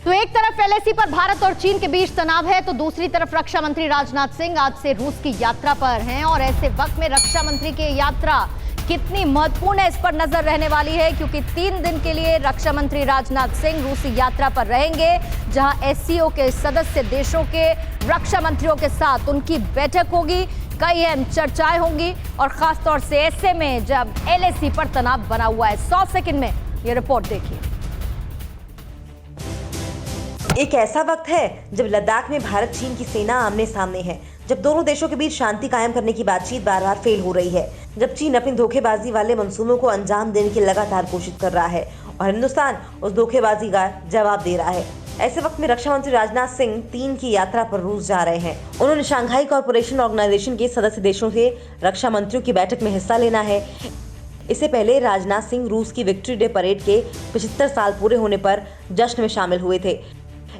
तो एक तरफ एलएसी पर भारत और चीन के बीच तनाव है, तो दूसरी तरफ रक्षा मंत्री राजनाथ सिंह आज से रूस की यात्रा पर हैं और ऐसे वक्त में रक्षा मंत्री की यात्रा कितनी महत्वपूर्ण है इस पर नजर रहने वाली है, क्योंकि 3 दिन के लिए रक्षा मंत्री राजनाथ सिंह रूसी यात्रा पर रहेंगे, जहां एससीओ के सदस्य देशों के रक्षा मंत्रियों के साथ उनकी बैठक होगी, कई अहम चर्चाएं होंगी और खासतौर से ऐसे में जब एलएसी पर तनाव बना हुआ है। 100 सेकंड में ये रिपोर्ट देखिए। एक ऐसा वक्त है जब लद्दाख में भारत चीन की सेना आमने सामने है, जब दोनों देशों के बीच शांति कायम करने की बातचीत बार बार फेल हो रही है, जब चीन अपनी धोखेबाजी वाले मंसूबों को अंजाम देने की लगातार कोशिश कर रहा है और हिंदुस्तान उस धोखेबाजी का जवाब दे रहा है। ऐसे वक्त में रक्षा मंत्री राजनाथ सिंह 3 की यात्रा पर रूस जा रहे हैं। उन्होंने शंघाई कॉरपोरेशन ऑर्गेनाइजेशन के सदस्य देशों से रक्षा मंत्रियों की बैठक में हिस्सा लेना है। इससे पहले राजनाथ सिंह रूस की विक्ट्री डे परेड के 75 साल पूरे होने पर जश्न में शामिल हुए थे।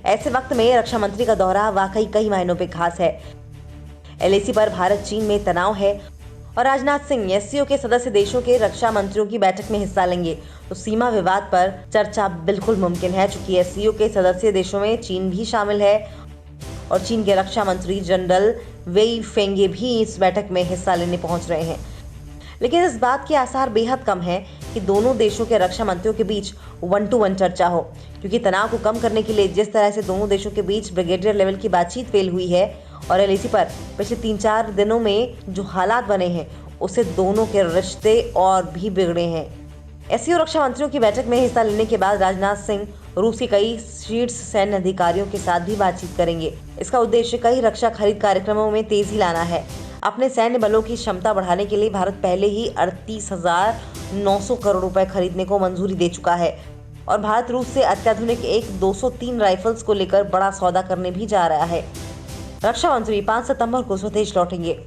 ऐसे वक्त में रक्षा मंत्री का दौरा वाकई कई मायनों पे खास है। एलएसी पर भारत चीन में तनाव है और राजनाथ सिंह एससीओ के सदस्य देशों के रक्षा मंत्रियों की बैठक में हिस्सा लेंगे, तो सीमा विवाद पर चर्चा बिल्कुल मुमकिन है, चूंकि एससीओ के सदस्य देशों में चीन भी शामिल है और चीन के रक्षा मंत्री जनरल वेई फेंगे भी इस बैठक में हिस्सा लेने पहुंच रहे हैं। लेकिन इस बात के आसार बेहद कम है कि दोनों देशों के रक्षा मंत्रियों के बीच 1-to-1 चर्चा हो, क्योंकि तनाव को कम करने के लिए जिस तरह से दोनों देशों के बीच ब्रिगेडियर लेवल की बातचीत फेल हुई है और एलएसी पर पिछले 3-4 दिनों में जो हालात बने हैं, उससे दोनों के रिश्ते और भी बिगड़े हैं। एससीओ रक्षा मंत्रियों की बैठक में हिस्सा लेने के बाद राजनाथ सिंह रूस के कई शीर्ष सैन्य अधिकारियों के साथ भी बातचीत करेंगे। इसका उद्देश्य कई रक्षा खरीद कार्यक्रमों में तेजी लाना है। अपने सैन्य बलों की क्षमता बढ़ाने के लिए भारत पहले ही 38,900 करोड़ रुपए खरीदने को मंजूरी दे चुका है और भारत रूस से अत्याधुनिक एक 203 राइफल्स को लेकर बड़ा सौदा करने भी जा रहा है। रक्षा मंत्री 5 सितंबर को स्वदेश लौटेंगे।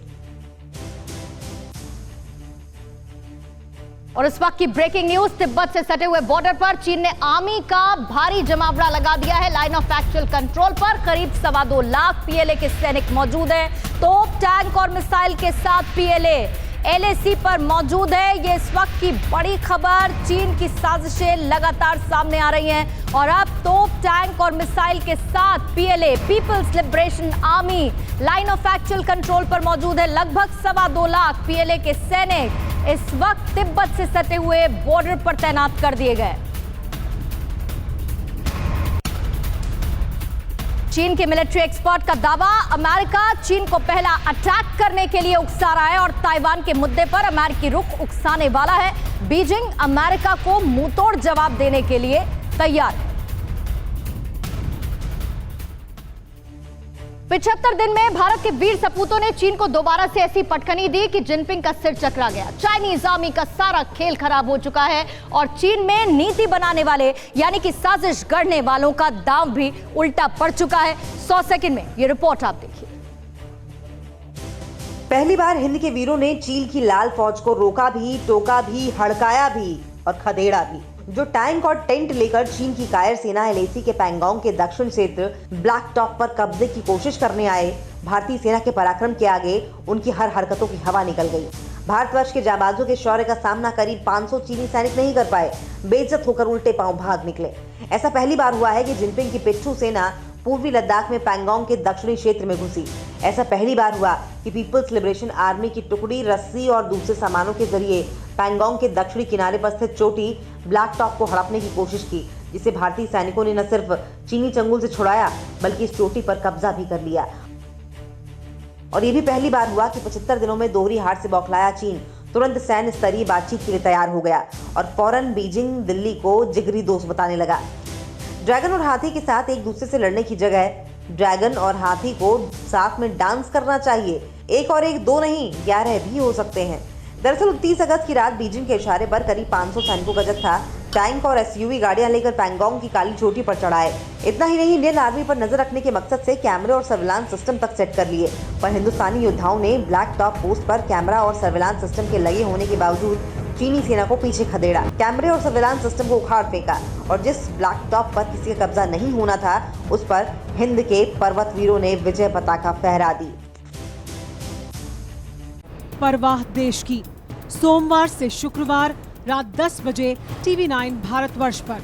और इस वक्त की ब्रेकिंग न्यूज, तिब्बत से सटे हुए बॉर्डर पर चीन ने आर्मी का भारी जमावड़ा लगा दिया है। लाइन ऑफ एक्चुअल कंट्रोल पर करीब 2.25 लाख पीएलए के सैनिक मौजूद हैं। तोप, टैंक और मिसाइल के साथ पीएलए एलएसी पर मौजूद है। ये इस वक्त की बड़ी खबर। चीन की साजिशें लगातार सामने आ रही हैं और अब तोप, टैंक और मिसाइल के साथ PLA People's Liberation Army Line of Actual Control पर मौजूद है। लगभग 2.25 लाख पीएलए के सैनिक इस वक्त तिब्बत से सटे हुए बॉर्डर पर तैनात कर दिए गए। चीन के मिलिट्री एक्सपर्ट का दावा, अमेरिका चीन को पहला अटैक करने के लिए उकसा रहा है और ताइवान के मुद्दे पर अमेरिकी रुख उकसाने वाला है। बीजिंग अमेरिका को मुंहतोड़ जवाब देने के लिए तैयार है। 75 दिन में भारत के वीर सपूतों ने चीन को दोबारा से ऐसी पटखनी दी कि जिनपिंग का सिर चकरा गया। चाइनीज आर्मी का सारा खेल खराब हो चुका है और चीन में नीति बनाने वाले यानी कि साजिश गढ़ने वालों का दांव भी उल्टा पड़ चुका है। 100 सेकंड में ये रिपोर्ट आप देखिए। पहली बार हिंद के वीरों ने चीन की लाल फौज को रोका भी, टोका भी, हड़काया भी और खदेड़ा भी। जो टैंक और टेंट लेकर चीन की कायर सेना एलएसी के पैंगोंग के दक्षिण क्षेत्र ब्लैक टॉप पर कब्जे की कोशिश करने आए, भारतीय सेना के पराक्रम के आगे उनकी हर हरकतों की हवा निकल गई। भारतवर्ष के जाबाजों के शौर्य का सामना करीब 500 चीनी सैनिक नहीं कर पाए, बेइज्जत होकर उल्टे पांव भाग निकले। ऐसा पहली बार हुआ है कि जिनपिंग की पिट्ठू सेना पूर्वी लद्दाख में पैंगोंग के दक्षिणी क्षेत्र में घुसी। ऐसा पहली बार हुआ कि पीपल्स लिबरेशन आर्मी की टुकड़ी रस्सी और दूसरे सामानों के जरिए पैंगोंग के दक्षिणी किनारे पर स्थित चोटी ब्लैक टॉप को हड़पने की कोशिश की, जिसे भारतीय सैनिकों ने न सिर्फ चीनी चंगुल से छुड़ाया बल्कि इस चोटी पर कब्जा भी कर लिया। और ये भी पहली बार हुआ कि 75 दिनों में दोहरी हार से बौखलाया चीन तुरंत सैन्य स्तरीय बातचीत के लिए तैयार हो गया और फौरन बीजिंग दिल्ली को जिगरी दोस्त बताने लगा। ड्रैगन और हाथी के साथ एक दूसरे से लड़ने की जगह ड्रैगन और हाथी को साथ में डांस करना चाहिए। 1 और 1 2 नहीं 11 भी हो सकते हैं। दरअसल 29 अगस्त की रात बीजिंग के इशारे पर करीब 500 सैनिकों का जत्था टैंक और एसयूवी गाड़ियां लेकर पैंगोंग की काली चोटी पर चढ़ाए। इतना ही नहीं, इंडियन आर्मी पर नजर रखने के मकसद से कैमरे और सर्विलांस सिस्टम तक सेट कर लिए, पर हिंदुस्तानी योद्धाओं ने ब्लैक टॉप पोस्ट पर कैमरा और सर्विलांस सिस्टम के लगे होने के बावजूद चीनी सेना को पीछे खदेड़ा, कैमरे और सर्विलांस सिस्टम को उखाड़ फेंका और जिस ब्लैक टॉप पर किसी का कब्जा नहीं होना था उस पर हिंद के पर्वत वीरों ने विजय पताका फहरा दी। परवाह देश की, सोमवार से शुक्रवार रात 10 बजे TV9 भारतवर्ष पर।